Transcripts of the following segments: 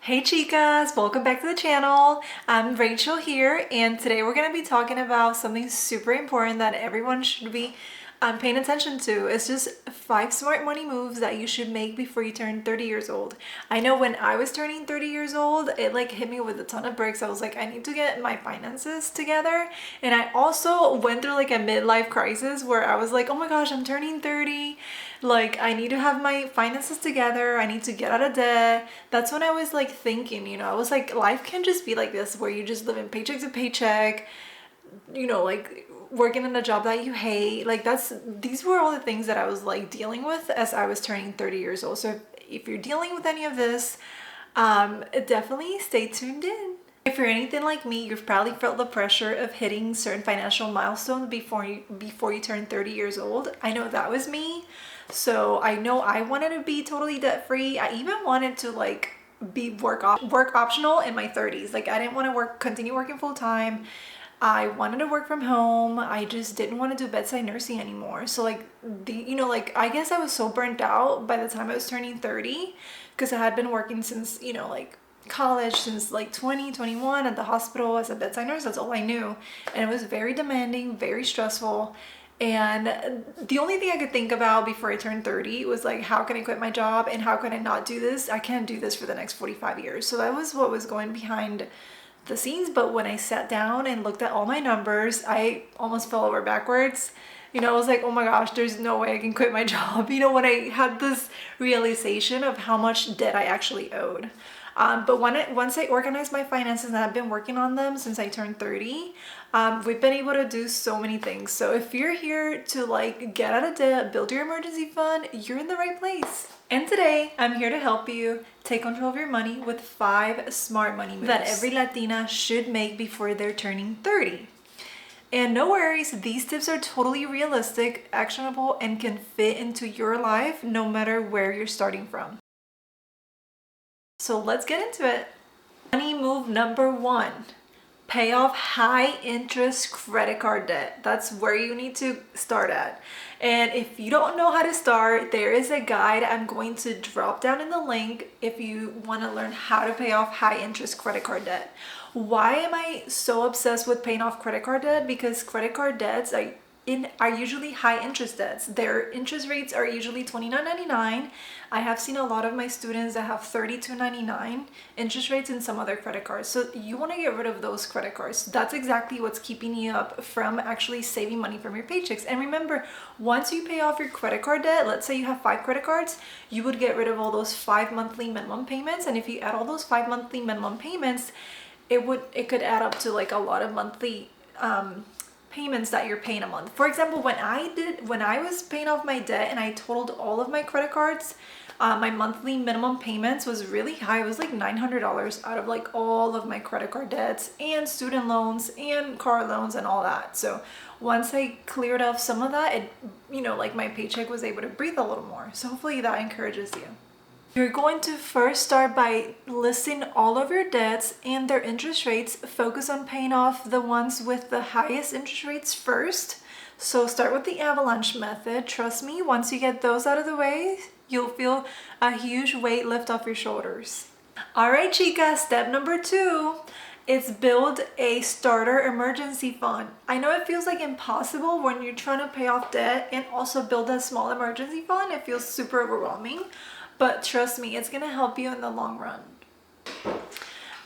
Hey chicas, welcome back to the channel. I'm Rachel here, and today we're going to be talking about something super important that everyone should be paying attention to. It's just 5 smart money moves that you should make before you turn 30 years old. I know when I was turning 30 years old, it like hit me with a ton of bricks. I was like, I need to get my finances together. And I also went through like a midlife crisis where I was like, oh my gosh, I'm turning 30. Like, I need to have my finances together. I need to get out of debt. That's when I was like thinking, I was like, life can just be like this where you just live in paycheck to paycheck, like working in a job that you hate. Like these were all the things that I was like dealing with as I was turning 30 years old. So if you're dealing with any of this, definitely stay tuned in. If you're anything like me, you've probably felt the pressure of hitting certain financial milestones before you turn 30 years old. I know that was me. So I know I wanted to be totally debt free. I even wanted to like be work optional in my 30s. Like I didn't want to continue working full time. I wanted to work from home. I just didn't want to do bedside nursing anymore. So like I guess I was so burnt out by the time I was turning 30 because I had been working since, like college, since like 2021 at the hospital as a bedside nurse. That's all I knew. And it was very demanding, very stressful. And the only thing I could think about before I turned 30 was like, how can I quit my job and how can I not do this? I can't do this for the next 45 years. So that was what was going behind the scenes. But when I sat down and looked at all my numbers, I almost fell over backwards. I was like, oh my gosh, there's no way I can quit my job. When I had this realization of how much debt I actually owed. But once I organized my finances, and I've been working on them since I turned 30, we've been able to do so many things. So if you're here to like get out of debt, build your emergency fund, you're in the right place. And today I'm here to help you take control of your money with 5 smart money moves that every Latina should make before they're turning 30. And no worries, these tips are totally realistic, actionable, and can fit into your life no matter where you're starting from. So let's get into it. Money move number 1. Pay off high interest credit card debt. That's where you need to start at. And if you don't know how to start, there is a guide I'm going to drop down in the link if you want to learn how to pay off high interest credit card debt. Why am I so obsessed with paying off credit card debt? Because credit card debts are usually high interest debts. Their interest rates are usually $29.99. I have seen a lot of my students that have $32.99 interest rates in some other credit cards. So you want to get rid of those credit cards. That's exactly what's keeping you up from actually saving money from your paychecks. And remember, once you pay off your credit card debt, let's say you have 5 credit cards, you would get rid of all those 5 monthly minimum payments. And if you add all those 5 monthly minimum payments, it could add up to like a lot of monthly payments that you're paying a month. For example, when I was paying off my debt and I totaled all of my credit cards, my monthly minimum payments was really high. It was like $900 out of like all of my credit card debts and student loans and car loans and all that. So once I cleared off some of that, like my paycheck was able to breathe a little more. So hopefully that encourages you. You're going to first start by listing all of your debts and their interest rates. Focus on paying off the ones with the highest interest rates first. So start with the avalanche method. Trust me, once you get those out of the way, you'll feel a huge weight lift off your shoulders. All right, chicas, step number 2 is build a starter emergency fund. I know it feels like impossible when you're trying to pay off debt and also build a small emergency fund. It feels super overwhelming. But trust me, it's gonna help you in the long run.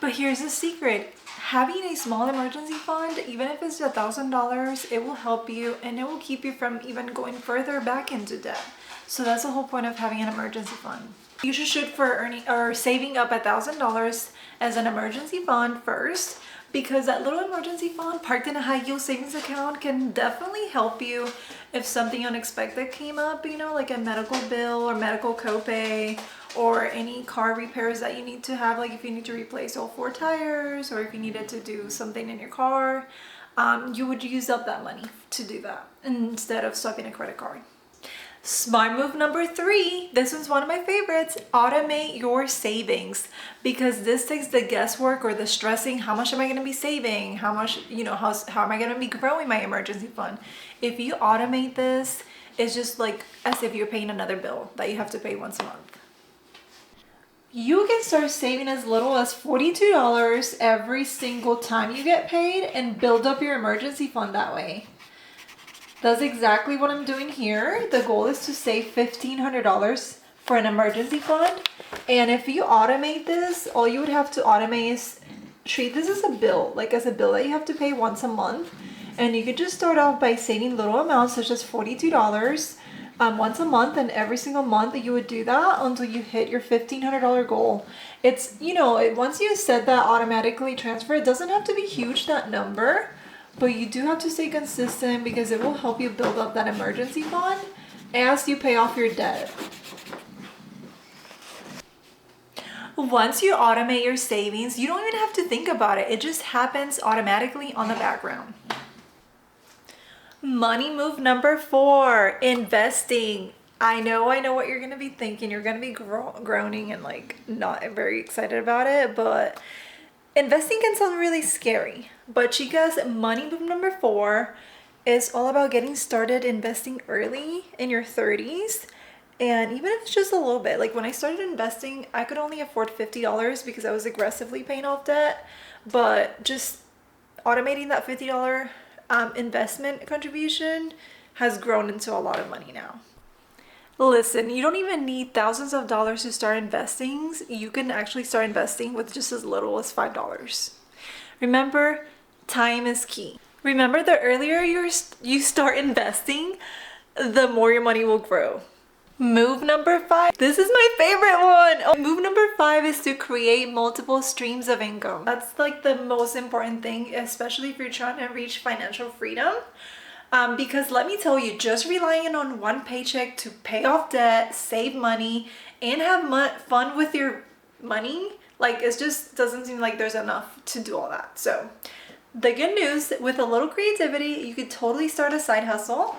But here's the secret. Having a small emergency fund, even if it's $1,000, it will help you and it will keep you from even going further back into debt. So that's the whole point of having an emergency fund. You should shoot for saving up $1,000 as an emergency fund first, because that little emergency fund parked in a high yield savings account can definitely help you if something unexpected came up, like a medical bill or medical copay or any car repairs that you need to have, like if you need to replace all 4 tires or if you needed to do something in your car, you would use up that money to do that instead of swiping a credit card. Smart move number 3, this one's one of my favorites. Automate your savings, because this takes the guesswork or the stressing. How much am I going to be saving? How much, how am I going to be growing my emergency fund? If you automate this, it's just like as if you're paying another bill that you have to pay once a month. You can start saving as little as $42 every single time you get paid and build up your emergency fund that way. That's exactly what I'm doing here. The goal is to save $1,500 for an emergency fund. And if you automate this, all you would have to automate is treat this as a bill, like as a bill that you have to pay once a month. And you could just start off by saving little amounts such as $42 once a month, and every single month you would do that until you hit your $1,500 goal. It's, you know, once you set that automatically transfer, it doesn't have to be huge, that number, but you do have to stay consistent because it will help you build up that emergency fund as you pay off your debt. Once you automate your savings, you don't even have to think about it. It just happens automatically on the background. Money move number 4, investing. I know what you're going to be thinking. You're going to be groaning and like not very excited about it, but investing can sound really scary. But chicas, money move number 4 is all about getting started investing early in your 30s. And even if it's just a little bit, like when I started investing, I could only afford $50 because I was aggressively paying off debt. But just automating that $50 investment contribution has grown into a lot of money now. Listen, you don't even need thousands of dollars to start investing. You can actually start investing with just as little as $5. Remember, time is key. Remember, the earlier you start investing, the more your money will grow. Move number 5. This is my favorite one. Move number 5 is to create multiple streams of income. That's like the most important thing, especially if you're trying to reach financial freedom. Because let me tell you, just relying on one paycheck to pay off debt, save money, and have fun with your money, like it just doesn't seem like there's enough to do all that. So the good news, with a little creativity, you could totally start a side hustle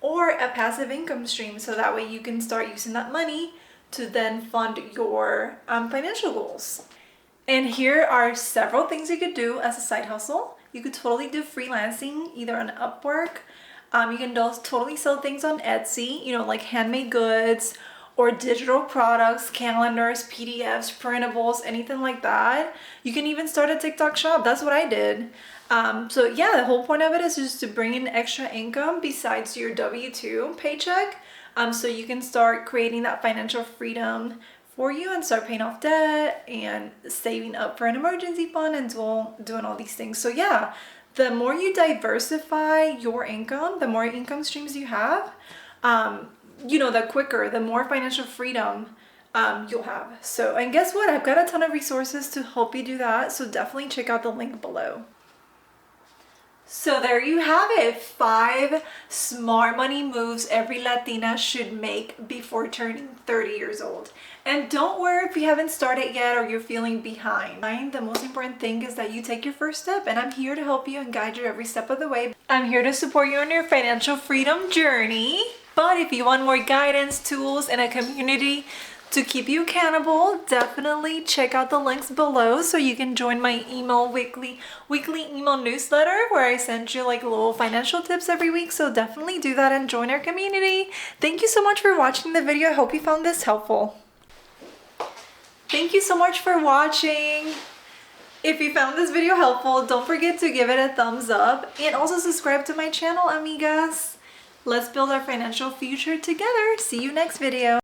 or a passive income stream, so that way you can start using that money to then fund your financial goals. And here are several things you could do as a side hustle. You could totally do freelancing, either on Upwork. You can totally sell things on Etsy, you know, like handmade goods or digital products, calendars, PDFs, printables, anything like that. You can even start a TikTok shop. That's what I did. So yeah, the whole point of it is just to bring in extra income besides your W-2 paycheck. So you can start creating that financial freedom for you and start paying off debt and saving up for an emergency fund and doing all these things. So yeah, the more you diversify your income, the more income streams you have, you know, the quicker, the more financial freedom you'll have. So, and guess what? I've got a ton of resources to help you do that. So definitely check out the link below. So there you have it, 5 smart money moves every Latina should make before turning 30 years old. And don't worry if you haven't started yet or you're feeling behind. The most important thing is that you take your first step, and I'm here to help you and guide you every step of the way. I'm here to support you on your financial freedom journey. But if you want more guidance, tools, and a community to keep you accountable, definitely check out the links below so you can join my weekly email newsletter where I send you like little financial tips every week. So definitely do that and join our community. Thank you so much for watching the video. I hope you found this helpful. Thank you so much for watching. If you found this video helpful, don't forget to give it a thumbs up and also subscribe to my channel, amigas. Let's build our financial future together. See you next video.